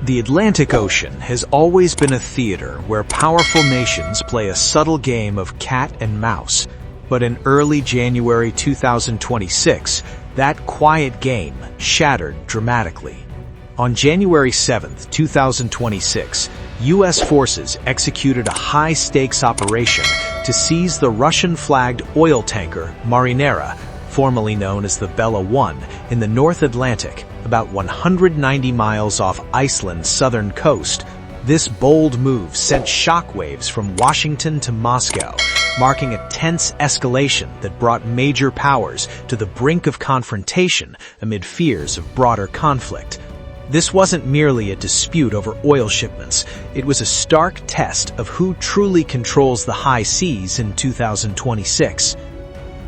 The Atlantic Ocean has always been a theater where powerful nations play a subtle game of cat and mouse. But in early January 2026, that quiet game shattered dramatically. On January 7, 2026, U.S. forces executed a high-stakes operation to seize the Russian-flagged oil tanker Marinera, formerly known as the Bella 1, in the North Atlantic, about 190 miles off Iceland's southern coast. This bold move sent shockwaves from Washington to Moscow, marking a tense escalation that brought major powers to the brink of confrontation amid fears of broader conflict. This wasn't merely a dispute over oil shipments. It was a stark test of who truly controls the high seas in 2026.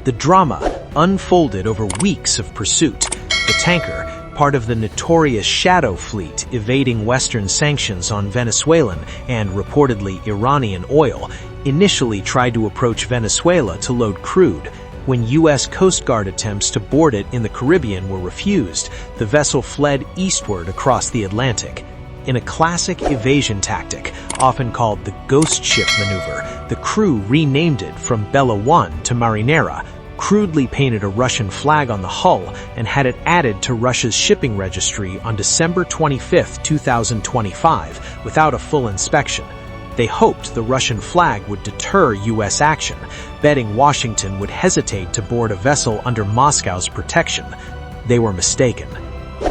The drama unfolded over weeks of pursuit. The tanker, part of the notorious Shadow Fleet evading Western sanctions on Venezuelan and reportedly Iranian oil, initially tried to approach Venezuela to load crude. When U.S. Coast Guard attempts to board it in the Caribbean were refused, the vessel fled eastward across the Atlantic. In a classic evasion tactic, often called the Ghost Ship Maneuver, the crew renamed it from Bella 1 to Marinera, crudely painted a Russian flag on the hull, and had it added to Russia's shipping registry on December 25, 2025, without a full inspection. They hoped the Russian flag would deter U.S. action, betting Washington would hesitate to board a vessel under Moscow's protection. They were mistaken.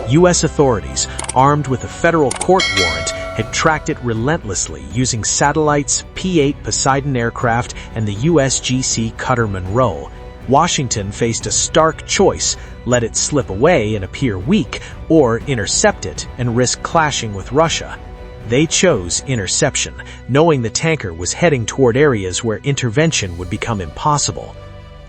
U.S. authorities, armed with a federal court warrant, had tracked it relentlessly using satellites, P-8 Poseidon aircraft, and the USGC Cutter Monroe. Washington faced a stark choice: let it slip away and appear weak, or intercept it and risk clashing with Russia. They chose interception, knowing the tanker was heading toward areas where intervention would become impossible.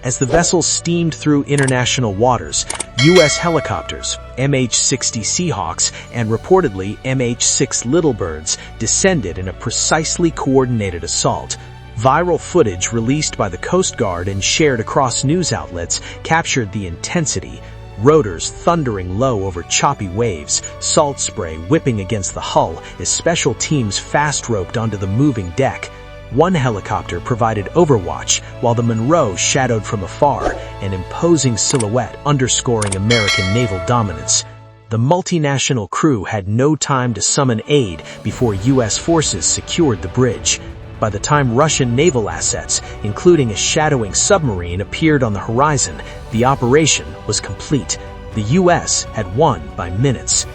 As the vessel steamed through international waters, U.S. helicopters, MH-60 Seahawks, and reportedly MH-6 Littlebirds descended in a precisely coordinated assault. Viral footage released by the Coast Guard and shared across news outlets captured the intensity. Rotors thundering low over choppy waves, salt spray whipping against the hull as special teams fast-roped onto the moving deck. One helicopter provided overwatch, while the Monroe shadowed from afar, an imposing silhouette underscoring American naval dominance. The multinational crew had no time to summon aid before U.S. forces secured the bridge. By the time Russian naval assets, including a shadowing submarine, appeared on the horizon, the operation was complete. The U.S. had won by minutes.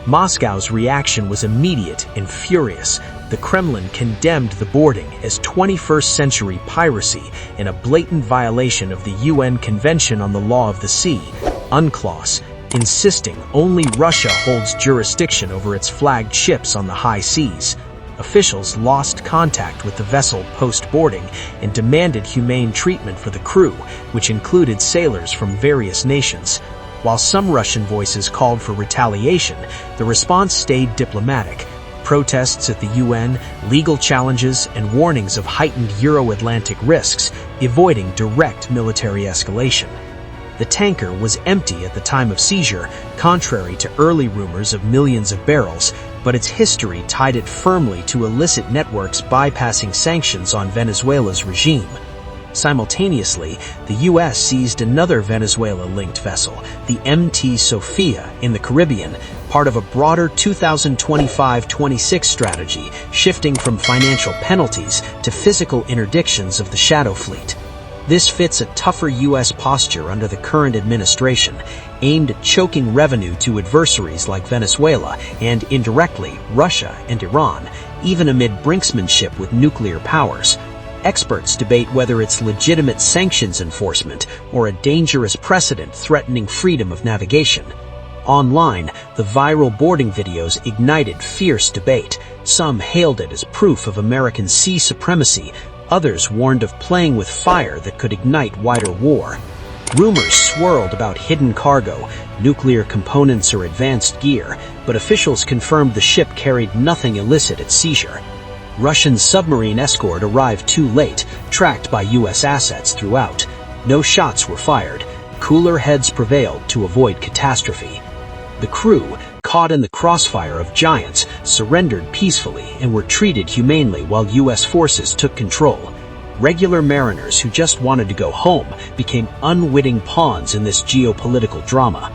Moscow's reaction was immediate and furious. The Kremlin condemned the boarding as 21st century piracy and a blatant violation of the UN Convention on the Law of the Sea, UNCLOS, insisting only Russia holds jurisdiction over its flagged ships on the high seas. Officials lost contact with the vessel post-boarding and demanded humane treatment for the crew, which included sailors from various nations. While some Russian voices called for retaliation, the response stayed diplomatic. Protests at the UN, legal challenges, and warnings of heightened Euro-Atlantic risks, avoiding direct military escalation. The tanker was empty at the time of seizure, contrary to early rumors of millions of barrels, but its history tied it firmly to illicit networks bypassing sanctions on Venezuela's regime. Simultaneously, the U.S. seized another Venezuela-linked vessel, the MT Sofia, in the Caribbean, part of a broader 2025-26 strategy, shifting from financial penalties to physical interdictions of the Shadow Fleet. This fits a tougher U.S. posture under the current administration, aimed at choking revenue to adversaries like Venezuela and, indirectly, Russia and Iran, even amid brinksmanship with nuclear powers. Experts debate whether it's legitimate sanctions enforcement or a dangerous precedent threatening freedom of navigation. Online, the viral boarding videos ignited fierce debate. Some hailed it as proof of American sea supremacy. Others warned of playing with fire that could ignite wider war. Rumors swirled about hidden cargo, nuclear components or advanced gear, but officials confirmed the ship carried nothing illicit at seizure. Russian submarine escort arrived too late, tracked by U.S. assets throughout. No shots were fired. Cooler heads prevailed to avoid catastrophe. The crew, caught in the crossfire of giants, surrendered peacefully and were treated humanely while U.S. forces took control. Regular mariners who just wanted to go home became unwitting pawns in this geopolitical drama.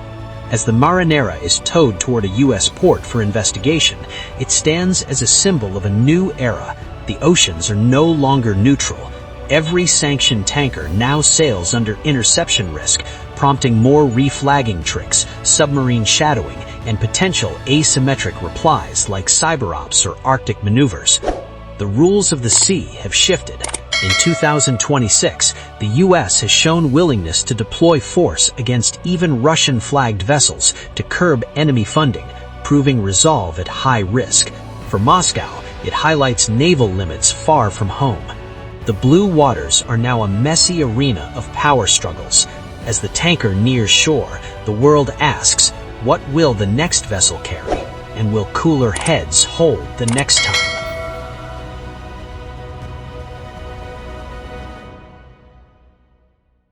As the Marinera is towed toward a U.S. port for investigation, it stands as a symbol of a new era. The oceans are no longer neutral. Every sanctioned tanker now sails under interception risk, prompting more reflagging tricks, submarine shadowing, and potential asymmetric replies like cyberops or Arctic maneuvers. The rules of the sea have shifted. In 2026, the U.S. has shown willingness to deploy force against even Russian-flagged vessels to curb enemy funding, proving resolve at high risk. For Moscow, it highlights naval limits far from home. The blue waters are now a messy arena of power struggles. As the tanker nears shore, the world asks, what will the next vessel carry? And will cooler heads hold the next time?